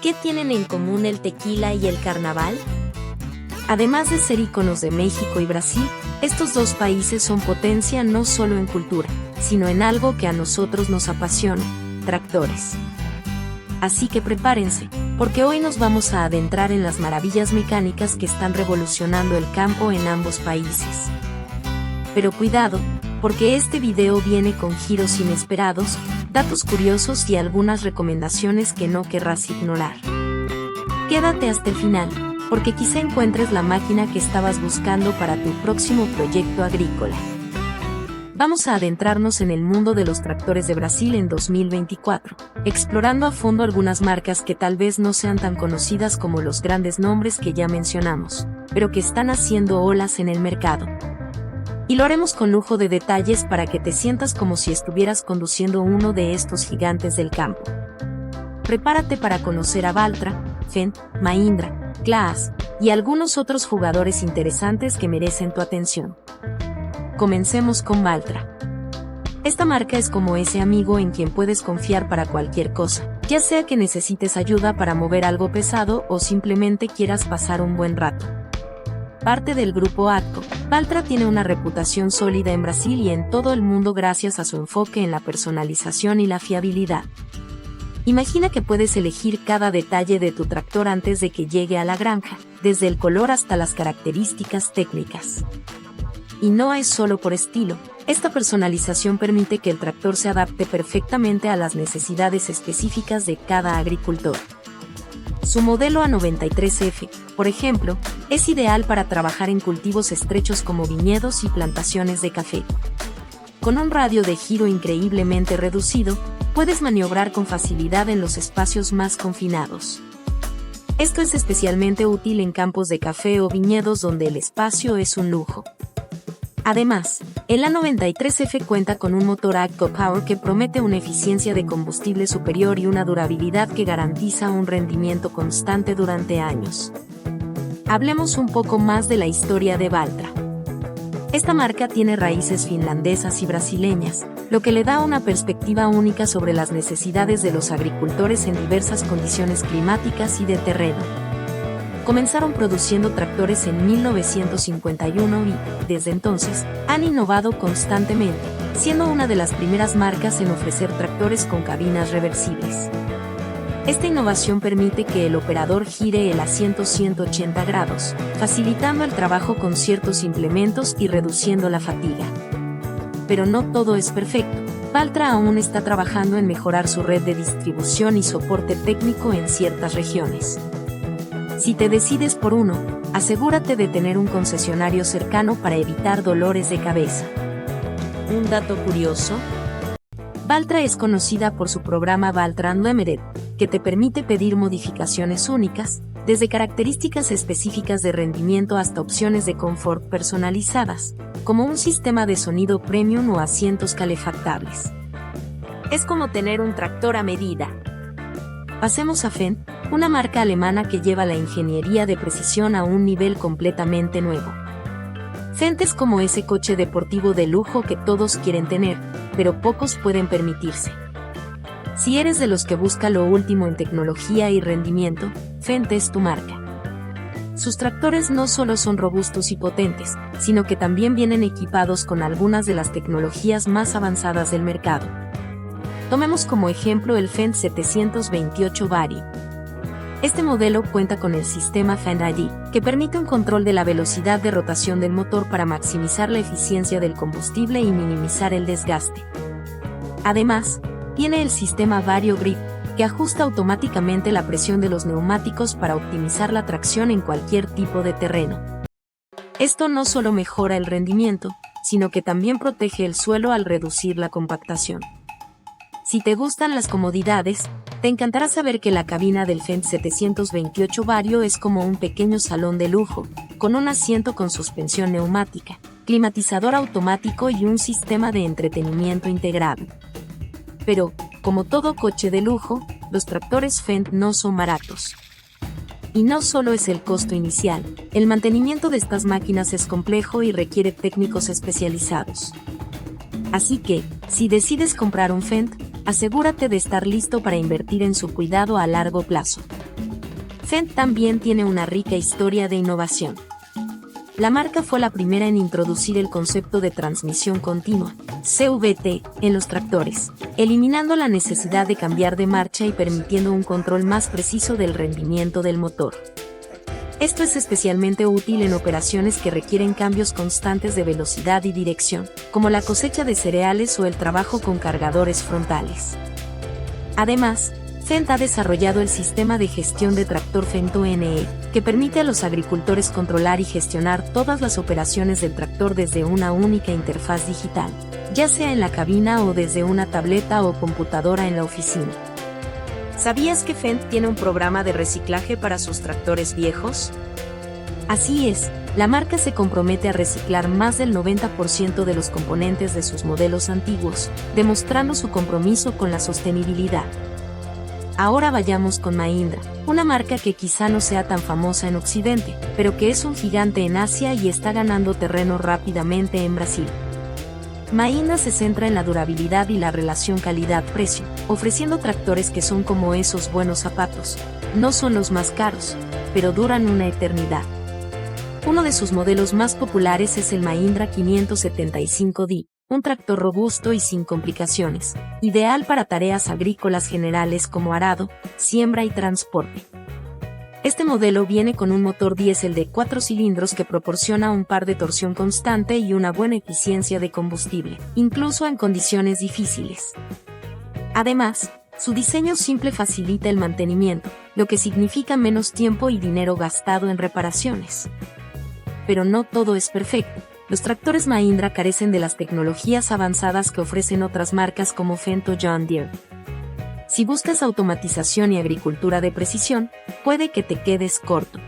¿Qué tienen en común el tequila y el carnaval? Además de ser íconos de México y Brasil, estos dos países son potencia no solo en cultura, sino en algo que a nosotros nos apasiona: tractores. Así que prepárense, porque hoy nos vamos a adentrar en las maravillas mecánicas que están revolucionando el campo en ambos países. Pero cuidado, porque este video viene con giros inesperados, datos curiosos y algunas recomendaciones que no querrás ignorar. Quédate hasta el final, porque quizá encuentres la máquina que estabas buscando para tu próximo proyecto agrícola. Vamos a adentrarnos en el mundo de los tractores de Brasil en 2024, explorando a fondo algunas marcas que tal vez no sean tan conocidas como los grandes nombres que ya mencionamos, pero que están haciendo olas en el mercado. Y lo haremos con lujo de detalles para que te sientas como si estuvieras conduciendo uno de estos gigantes del campo. Prepárate para conocer a Valtra, Fendt, Mahindra, Claas y algunos otros jugadores interesantes que merecen tu atención. Comencemos con Valtra. Esta marca es como ese amigo en quien puedes confiar para cualquier cosa, ya sea que necesites ayuda para mover algo pesado o simplemente quieras pasar un buen rato. Parte del grupo AGCO, Valtra tiene una reputación sólida en Brasil y en todo el mundo gracias a su enfoque en la personalización y la fiabilidad. Imagina que puedes elegir cada detalle de tu tractor antes de que llegue a la granja, desde el color hasta las características técnicas. Y no es solo por estilo, esta personalización permite que el tractor se adapte perfectamente a las necesidades específicas de cada agricultor. Su modelo A93F, por ejemplo, es ideal para trabajar en cultivos estrechos como viñedos y plantaciones de café. Con un radio de giro increíblemente reducido, puedes maniobrar con facilidad en los espacios más confinados. Esto es especialmente útil en campos de café o viñedos donde el espacio es un lujo. Además, el A93F cuenta con un motor AGCO Power que promete una eficiencia de combustible superior y una durabilidad que garantiza un rendimiento constante durante años. Hablemos un poco más de la historia de Valtra. Esta marca tiene raíces finlandesas y brasileñas, lo que le da una perspectiva única sobre las necesidades de los agricultores en diversas condiciones climáticas y de terreno. Comenzaron produciendo tractores en 1951 y, desde entonces, han innovado constantemente, siendo una de las primeras marcas en ofrecer tractores con cabinas reversibles. Esta innovación permite que el operador gire el asiento 180 grados, facilitando el trabajo con ciertos implementos y reduciendo la fatiga. Pero no todo es perfecto. Valtra aún está trabajando en mejorar su red de distribución y soporte técnico en ciertas regiones. Si te decides por uno, asegúrate de tener un concesionario cercano para evitar dolores de cabeza. Un dato curioso: Valtra es conocida por su programa Valtra Unlimited, que te permite pedir modificaciones únicas, desde características específicas de rendimiento hasta opciones de confort personalizadas, como un sistema de sonido premium o asientos calefactables. Es como tener un tractor a medida. Pasemos a Fendt, una marca alemana que lleva la ingeniería de precisión a un nivel completamente nuevo. Fendt es como ese coche deportivo de lujo que todos quieren tener, pero pocos pueden permitirse. Si eres de los que busca lo último en tecnología y rendimiento, Fendt es tu marca. Sus tractores no solo son robustos y potentes, sino que también vienen equipados con algunas de las tecnologías más avanzadas del mercado. Tomemos como ejemplo el Fendt 728 Vari. Este modelo cuenta con el sistema Fendt ID, que permite un control de la velocidad de rotación del motor para maximizar la eficiencia del combustible y minimizar el desgaste. Además, tiene el sistema Vario Grip, que ajusta automáticamente la presión de los neumáticos para optimizar la tracción en cualquier tipo de terreno. Esto no solo mejora el rendimiento, sino que también protege el suelo al reducir la compactación. Si te gustan las comodidades, te encantará saber que la cabina del Fendt 728 Vario es como un pequeño salón de lujo, con un asiento con suspensión neumática, climatizador automático y un sistema de entretenimiento integrado. Pero, como todo coche de lujo, los tractores Fendt no son baratos. Y no solo es el costo inicial, el mantenimiento de estas máquinas es complejo y requiere técnicos especializados. Así que, si decides comprar un Fendt, asegúrate de estar listo para invertir en su cuidado a largo plazo. Fendt también tiene una rica historia de innovación. La marca fue la primera en introducir el concepto de transmisión continua, CVT, en los tractores, eliminando la necesidad de cambiar de marcha y permitiendo un control más preciso del rendimiento del motor. Esto es especialmente útil en operaciones que requieren cambios constantes de velocidad y dirección, como la cosecha de cereales o el trabajo con cargadores frontales. Además, Fendt ha desarrollado el sistema de gestión de tractor Fendt-ONE, que permite a los agricultores controlar y gestionar todas las operaciones del tractor desde una única interfaz digital, ya sea en la cabina o desde una tableta o computadora en la oficina. ¿Sabías que Fendt tiene un programa de reciclaje para sus tractores viejos? Así es, la marca se compromete a reciclar más del 90% de los componentes de sus modelos antiguos, demostrando su compromiso con la sostenibilidad. Ahora vayamos con Mahindra, una marca que quizá no sea tan famosa en Occidente, pero que es un gigante en Asia y está ganando terreno rápidamente en Brasil. Mahindra se centra en la durabilidad y la relación calidad-precio, ofreciendo tractores que son como esos buenos zapatos. No son los más caros, pero duran una eternidad. Uno de sus modelos más populares es el Mahindra 575D, un tractor robusto y sin complicaciones, ideal para tareas agrícolas generales como arado, siembra y transporte. Este modelo viene con un motor diésel de 4 cilindros que proporciona un par de torsión constante y una buena eficiencia de combustible, incluso en condiciones difíciles. Además, su diseño simple facilita el mantenimiento, lo que significa menos tiempo y dinero gastado en reparaciones. Pero no todo es perfecto. Los tractores Mahindra carecen de las tecnologías avanzadas que ofrecen otras marcas como Fendt o John Deere. Si buscas automatización y agricultura de precisión, puede que te quedes corto.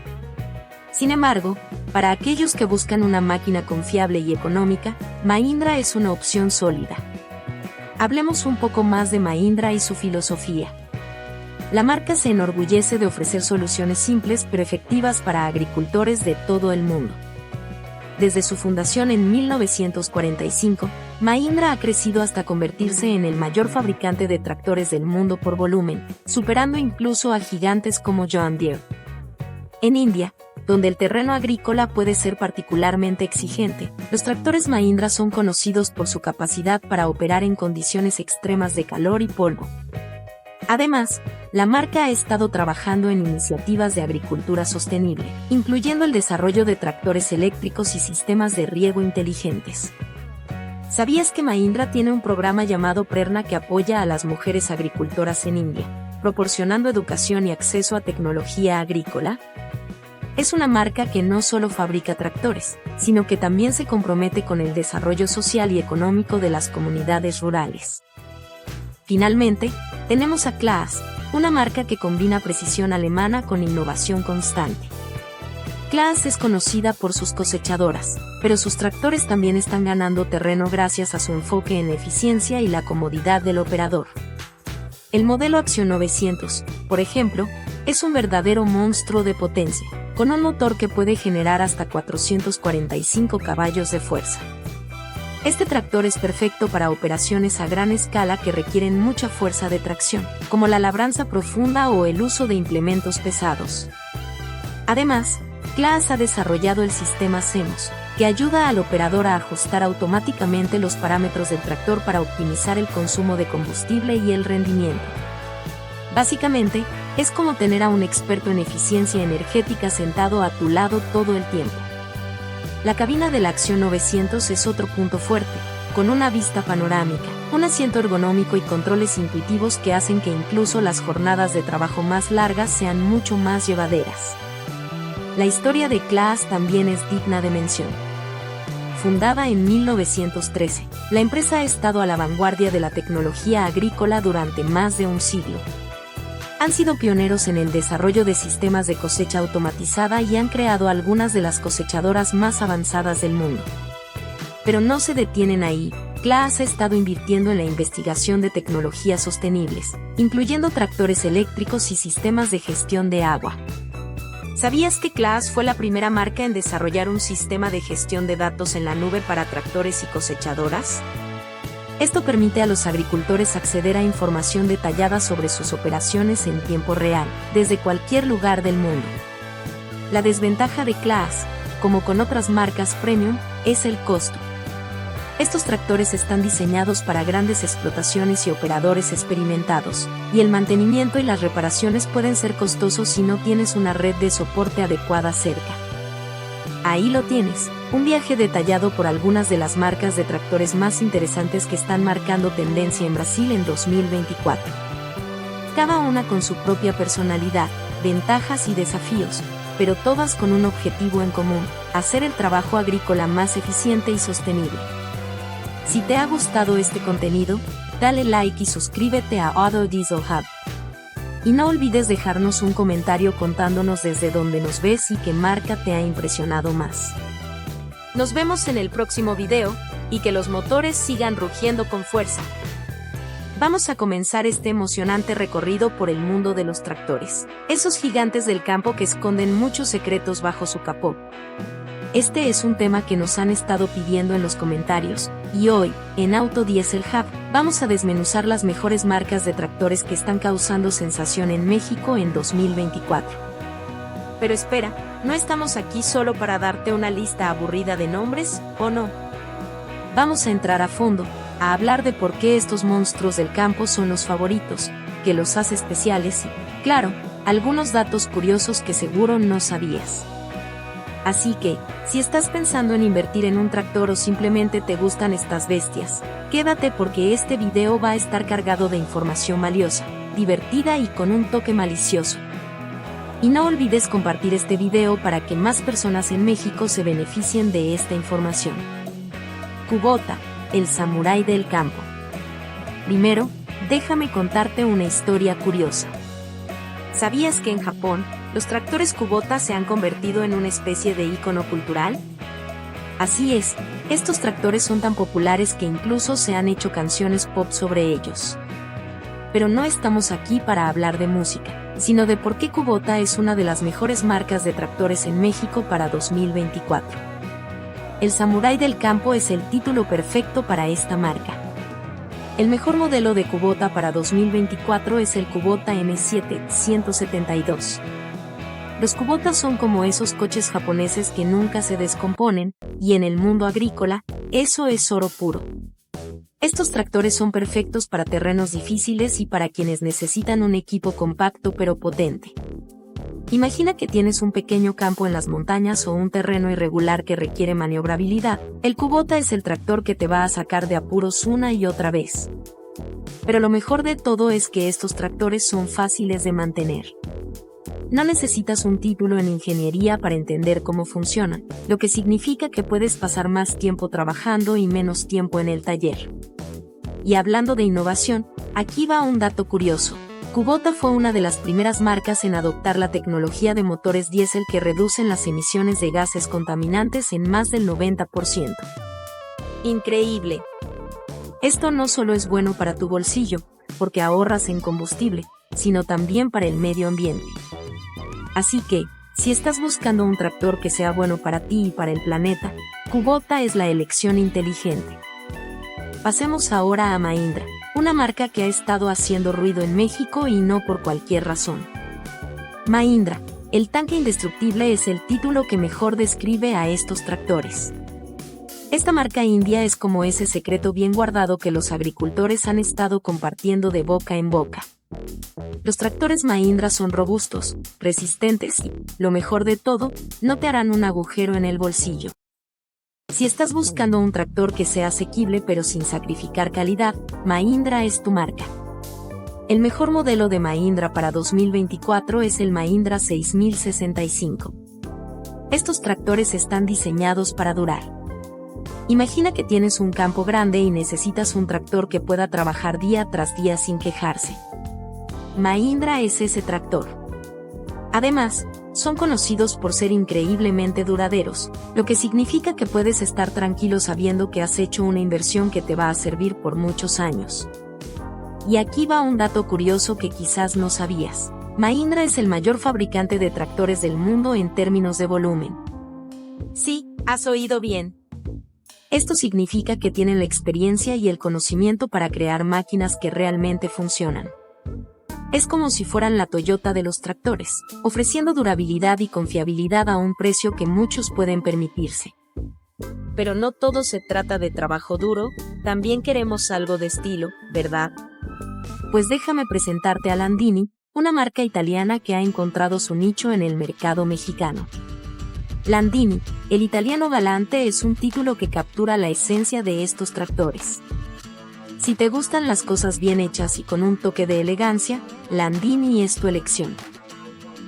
Sin embargo, para aquellos que buscan una máquina confiable y económica, Mahindra es una opción sólida. Hablemos un poco más de Mahindra y su filosofía. La marca se enorgullece de ofrecer soluciones simples pero efectivas para agricultores de todo el mundo. Desde su fundación en 1945, Mahindra ha crecido hasta convertirse en el mayor fabricante de tractores del mundo por volumen, superando incluso a gigantes como John Deere. En India, donde el terreno agrícola puede ser particularmente exigente, los tractores Mahindra son conocidos por su capacidad para operar en condiciones extremas de calor y polvo. Además, la marca ha estado trabajando en iniciativas de agricultura sostenible, incluyendo el desarrollo de tractores eléctricos y sistemas de riego inteligentes. ¿Sabías que Mahindra tiene un programa llamado Prerna que apoya a las mujeres agricultoras en India, proporcionando educación y acceso a tecnología agrícola? Es una marca que no solo fabrica tractores, sino que también se compromete con el desarrollo social y económico de las comunidades rurales. Finalmente, tenemos a Claas, una marca que combina precisión alemana con innovación constante. Claas es conocida por sus cosechadoras, pero sus tractores también están ganando terreno gracias a su enfoque en eficiencia y la comodidad del operador. El modelo Action 900, por ejemplo, es un verdadero monstruo de potencia, con un motor que puede generar hasta 445 caballos de fuerza. Este tractor es perfecto para operaciones a gran escala que requieren mucha fuerza de tracción, como la labranza profunda o el uso de implementos pesados. Además, Claas ha desarrollado el sistema CEMOS, que ayuda al operador a ajustar automáticamente los parámetros del tractor para optimizar el consumo de combustible y el rendimiento. Básicamente, es como tener a un experto en eficiencia energética sentado a tu lado todo el tiempo. La cabina de la Action 900 es otro punto fuerte, con una vista panorámica, un asiento ergonómico y controles intuitivos que hacen que incluso las jornadas de trabajo más largas sean mucho más llevaderas. La historia de Claas también es digna de mención. Fundada en 1913, la empresa ha estado a la vanguardia de la tecnología agrícola durante más de un siglo. Han sido pioneros en el desarrollo de sistemas de cosecha automatizada y han creado algunas de las cosechadoras más avanzadas del mundo. Pero no se detienen ahí. Claas ha estado invirtiendo en la investigación de tecnologías sostenibles, incluyendo tractores eléctricos y sistemas de gestión de agua. ¿Sabías que Claas fue la primera marca en desarrollar un sistema de gestión de datos en la nube para tractores y cosechadoras? Esto permite a los agricultores acceder a información detallada sobre sus operaciones en tiempo real, desde cualquier lugar del mundo. La desventaja de Claas, como con otras marcas premium, es el costo. Estos tractores están diseñados para grandes explotaciones y operadores experimentados, y el mantenimiento y las reparaciones pueden ser costosos si no tienes una red de soporte adecuada cerca. Ahí lo tienes, un viaje detallado por algunas de las marcas de tractores más interesantes que están marcando tendencia en Brasil en 2024. Cada una con su propia personalidad, ventajas y desafíos, pero todas con un objetivo en común: hacer el trabajo agrícola más eficiente y sostenible. Si te ha gustado este contenido, dale like y suscríbete a Auto Diesel Hub. Y no olvides dejarnos un comentario contándonos desde dónde nos ves y qué marca te ha impresionado más. Nos vemos en el próximo video, y que los motores sigan rugiendo con fuerza. Vamos a comenzar este emocionante recorrido por el mundo de los tractores, esos gigantes del campo que esconden muchos secretos bajo su capó. Este es un tema que nos han estado pidiendo en los comentarios, y hoy, en Auto Diesel Hub, vamos a desmenuzar las mejores marcas de tractores que están causando sensación en México en 2024. Pero espera, no estamos aquí solo para darte una lista aburrida de nombres, ¿o no? Vamos a entrar a fondo, a hablar de por qué estos monstruos del campo son los favoritos, qué los hace especiales y, claro, algunos datos curiosos que seguro no sabías. Así que, si estás pensando en invertir en un tractor o simplemente te gustan estas bestias, quédate porque este video va a estar cargado de información valiosa, divertida y con un toque malicioso. Y no olvides compartir este video para que más personas en México se beneficien de esta información. Kubota, el samurái del campo. Primero, déjame contarte una historia curiosa. ¿Sabías que en Japón, los tractores Kubota se han convertido en una especie de ícono cultural? Así es, estos tractores son tan populares que incluso se han hecho canciones pop sobre ellos. Pero no estamos aquí para hablar de música, sino de por qué Kubota es una de las mejores marcas de tractores en México para 2024. El samurái del campo es el título perfecto para esta marca. El mejor modelo de Kubota para 2024 es el Kubota M7 172. Los Kubota son como esos coches japoneses que nunca se descomponen, y en el mundo agrícola, eso es oro puro. Estos tractores son perfectos para terrenos difíciles y para quienes necesitan un equipo compacto pero potente. Imagina que tienes un pequeño campo en las montañas o un terreno irregular que requiere maniobrabilidad. El Kubota es el tractor que te va a sacar de apuros una y otra vez. Pero lo mejor de todo es que estos tractores son fáciles de mantener. No necesitas un título en ingeniería para entender cómo funcionan, lo que significa que puedes pasar más tiempo trabajando y menos tiempo en el taller. Y hablando de innovación, aquí va un dato curioso. Kubota fue una de las primeras marcas en adoptar la tecnología de motores diésel que reducen las emisiones de gases contaminantes en más del 90%. ¡Increíble! Esto no solo es bueno para tu bolsillo, porque ahorras en combustible, sino también para el medio ambiente. Así que, si estás buscando un tractor que sea bueno para ti y para el planeta, Kubota es la elección inteligente. Pasemos ahora a Mahindra, una marca que ha estado haciendo ruido en México y no por cualquier razón. Mahindra, el tanque indestructible es el título que mejor describe a estos tractores. Esta marca india es como ese secreto bien guardado que los agricultores han estado compartiendo de boca en boca. Los tractores Mahindra son robustos, resistentes y, lo mejor de todo, no te harán un agujero en el bolsillo. Si estás buscando un tractor que sea asequible pero sin sacrificar calidad, Mahindra es tu marca. El mejor modelo de Mahindra para 2024 es el Mahindra 6065. Estos tractores están diseñados para durar. Imagina que tienes un campo grande y necesitas un tractor que pueda trabajar día tras día sin quejarse. Mahindra es ese tractor. Además, son conocidos por ser increíblemente duraderos, lo que significa que puedes estar tranquilo sabiendo que has hecho una inversión que te va a servir por muchos años. Y aquí va un dato curioso que quizás no sabías. Mahindra es el mayor fabricante de tractores del mundo en términos de volumen. Sí, has oído bien. Esto significa que tienen la experiencia y el conocimiento para crear máquinas que realmente funcionan. Es como si fueran la Toyota de los tractores, ofreciendo durabilidad y confiabilidad a un precio que muchos pueden permitirse. Pero no todo se trata de trabajo duro, también queremos algo de estilo, ¿verdad? Pues déjame presentarte a Landini, una marca italiana que ha encontrado su nicho en el mercado mexicano. Landini, el italiano galante, es un título que captura la esencia de estos tractores. Si te gustan las cosas bien hechas y con un toque de elegancia, Landini es tu elección.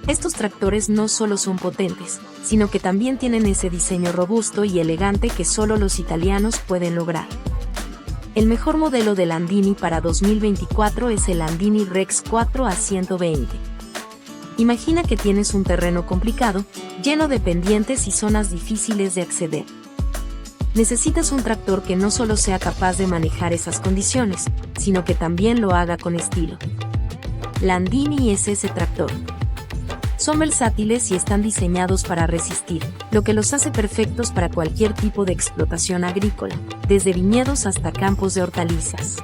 Estos tractores no solo son potentes, sino que también tienen ese diseño robusto y elegante que solo los italianos pueden lograr. El mejor modelo de Landini para 2024 es el Landini Rex 4A120. Imagina que tienes un terreno complicado, lleno de pendientes y zonas difíciles de acceder. Necesitas un tractor que no solo sea capaz de manejar esas condiciones, sino que también lo haga con estilo. Landini es ese tractor. Son versátiles y están diseñados para resistir, lo que los hace perfectos para cualquier tipo de explotación agrícola, desde viñedos hasta campos de hortalizas.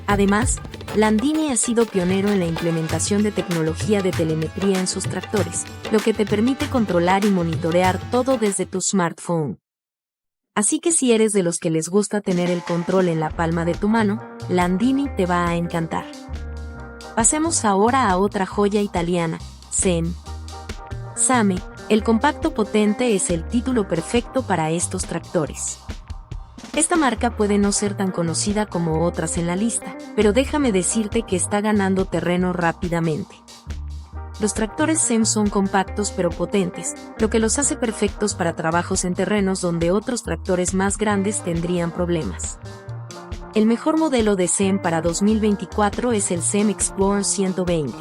Además, Landini ha sido pionero en la implementación de tecnología de telemetría en sus tractores, lo que te permite controlar y monitorear todo desde tu smartphone. Así que si eres de los que les gusta tener el control en la palma de tu mano, Landini te va a encantar. Pasemos ahora a otra joya italiana, SEM. SAME, el compacto potente, es el título perfecto para estos tractores. Esta marca puede no ser tan conocida como otras en la lista, pero déjame decirte que está ganando terreno rápidamente. Los tractores SEM son compactos pero potentes, lo que los hace perfectos para trabajos en terrenos donde otros tractores más grandes tendrían problemas. El mejor modelo de SEM para 2024 es el SEM Explorer 120.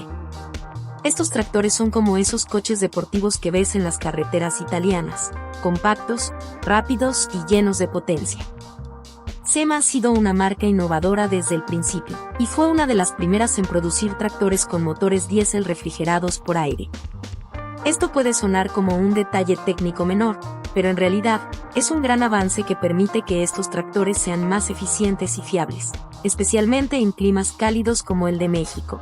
Estos tractores son como esos coches deportivos que ves en las carreteras italianas, compactos, rápidos y llenos de potencia. SEM ha sido una marca innovadora desde el principio, y fue una de las primeras en producir tractores con motores diésel refrigerados por aire. Esto puede sonar como un detalle técnico menor, pero en realidad, es un gran avance que permite que estos tractores sean más eficientes y fiables, especialmente en climas cálidos como el de México.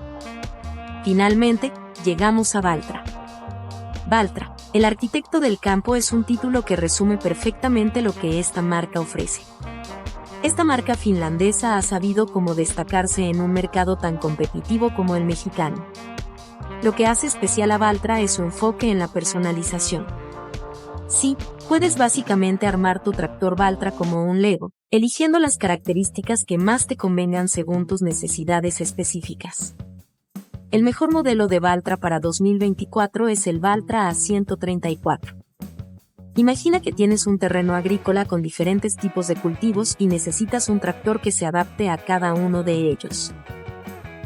Finalmente, llegamos a Valtra. Valtra, el arquitecto del campo, es un título que resume perfectamente lo que esta marca ofrece. Esta marca finlandesa ha sabido cómo destacarse en un mercado tan competitivo como el mexicano. Lo que hace especial a Valtra es su enfoque en la personalización. Sí, puedes básicamente armar tu tractor Valtra como un Lego, eligiendo las características que más te convengan según tus necesidades específicas. El mejor modelo de Valtra para 2024 es el Valtra A134. Imagina que tienes un terreno agrícola con diferentes tipos de cultivos y necesitas un tractor que se adapte a cada uno de ellos.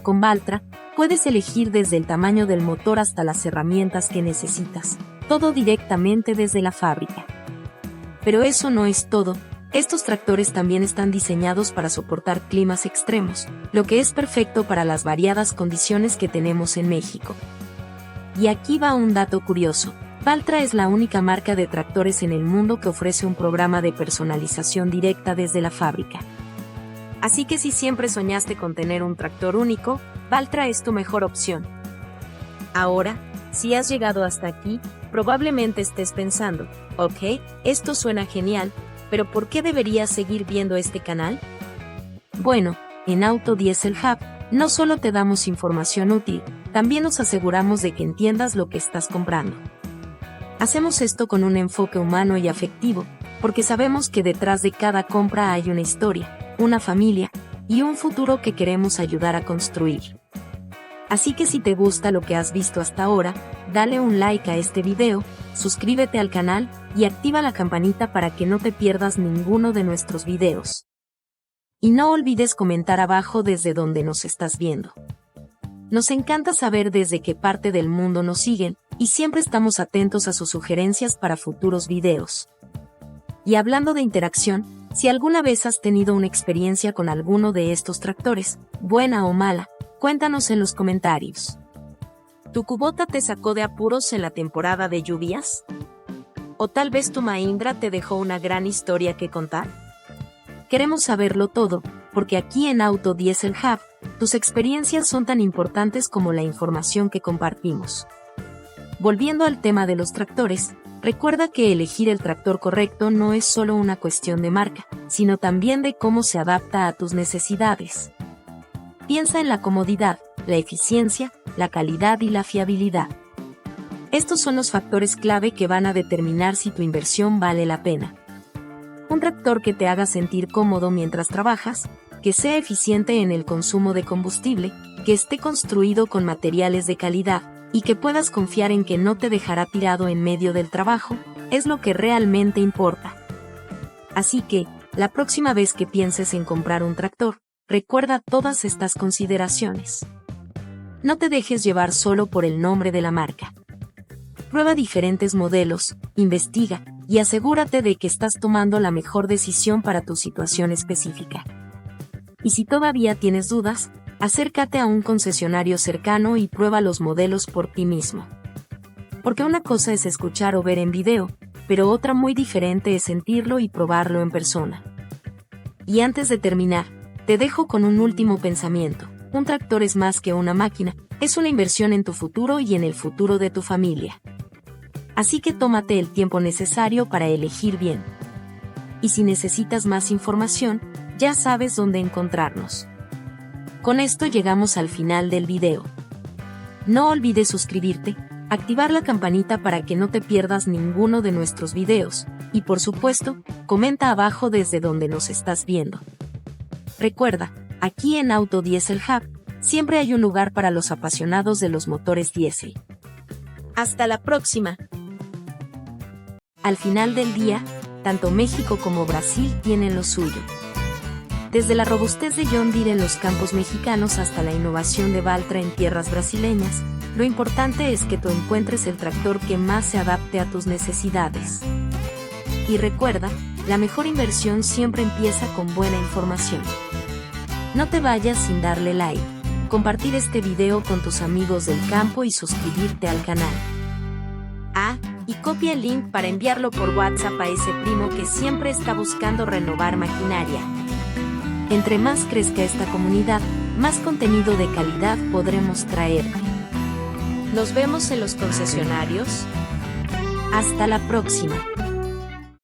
Con Valtra, puedes elegir desde el tamaño del motor hasta las herramientas que necesitas, todo directamente desde la fábrica. Pero eso no es todo. Estos tractores también están diseñados para soportar climas extremos, lo que es perfecto para las variadas condiciones que tenemos en México. Y aquí va un dato curioso. Valtra es la única marca de tractores en el mundo que ofrece un programa de personalización directa desde la fábrica. Así que si siempre soñaste con tener un tractor único, Valtra es tu mejor opción. Ahora, si has llegado hasta aquí, probablemente estés pensando, ok, esto suena genial, pero ¿por qué deberías seguir viendo este canal? Bueno, en Auto Diesel Hub, no solo te damos información útil, también nos aseguramos de que entiendas lo que estás comprando. Hacemos esto con un enfoque humano y afectivo, porque sabemos que detrás de cada compra hay una historia, una familia, y un futuro que queremos ayudar a construir. Así que si te gusta lo que has visto hasta ahora, dale un like a este video, suscríbete al canal, y activa la campanita para que no te pierdas ninguno de nuestros videos. Y no olvides comentar abajo desde donde nos estás viendo. Nos encanta saber desde qué parte del mundo nos siguen, y siempre estamos atentos a sus sugerencias para futuros videos. Y hablando de interacción, si alguna vez has tenido una experiencia con alguno de estos tractores, buena o mala, cuéntanos en los comentarios. ¿Tu Kubota te sacó de apuros en la temporada de lluvias? ¿O tal vez tu Mahindra te dejó una gran historia que contar? Queremos saberlo todo, porque aquí en Auto Diesel Hub, tus experiencias son tan importantes como la información que compartimos. Volviendo al tema de los tractores, recuerda que elegir el tractor correcto no es solo una cuestión de marca, sino también de cómo se adapta a tus necesidades. Piensa en la comodidad, la eficiencia, la calidad y la fiabilidad. Estos son los factores clave que van a determinar si tu inversión vale la pena. Un tractor que te haga sentir cómodo mientras trabajas, que sea eficiente en el consumo de combustible, que esté construido con materiales de calidad, y que puedas confiar en que no te dejará tirado en medio del trabajo, es lo que realmente importa. Así que, la próxima vez que pienses en comprar un tractor, recuerda todas estas consideraciones. No te dejes llevar solo por el nombre de la marca. Prueba diferentes modelos, investiga, y asegúrate de que estás tomando la mejor decisión para tu situación específica. Y si todavía tienes dudas, acércate a un concesionario cercano y prueba los modelos por ti mismo. Porque una cosa es escuchar o ver en video, pero otra muy diferente es sentirlo y probarlo en persona. Y antes de terminar, te dejo con un último pensamiento. Un tractor es más que una máquina, es una inversión en tu futuro y en el futuro de tu familia. Así que tómate el tiempo necesario para elegir bien. Y si necesitas más información, ya sabes dónde encontrarnos. Con esto llegamos al final del video. No olvides suscribirte, activar la campanita para que no te pierdas ninguno de nuestros videos, y por supuesto, comenta abajo desde donde nos estás viendo. Recuerda, aquí en Auto Diesel Hub, siempre hay un lugar para los apasionados de los motores diésel. ¡Hasta la próxima! Al final del día, tanto México como Brasil tienen lo suyo. Desde la robustez de John Deere en los campos mexicanos hasta la innovación de Valtra en tierras brasileñas, lo importante es que tú encuentres el tractor que más se adapte a tus necesidades. Y recuerda, la mejor inversión siempre empieza con buena información. No te vayas sin darle like, compartir este video con tus amigos del campo y suscribirte al canal. Y copia el link para enviarlo por WhatsApp a ese primo que siempre está buscando renovar maquinaria. Entre más crezca esta comunidad, más contenido de calidad podremos traerte. Nos vemos en los concesionarios. Hasta la próxima.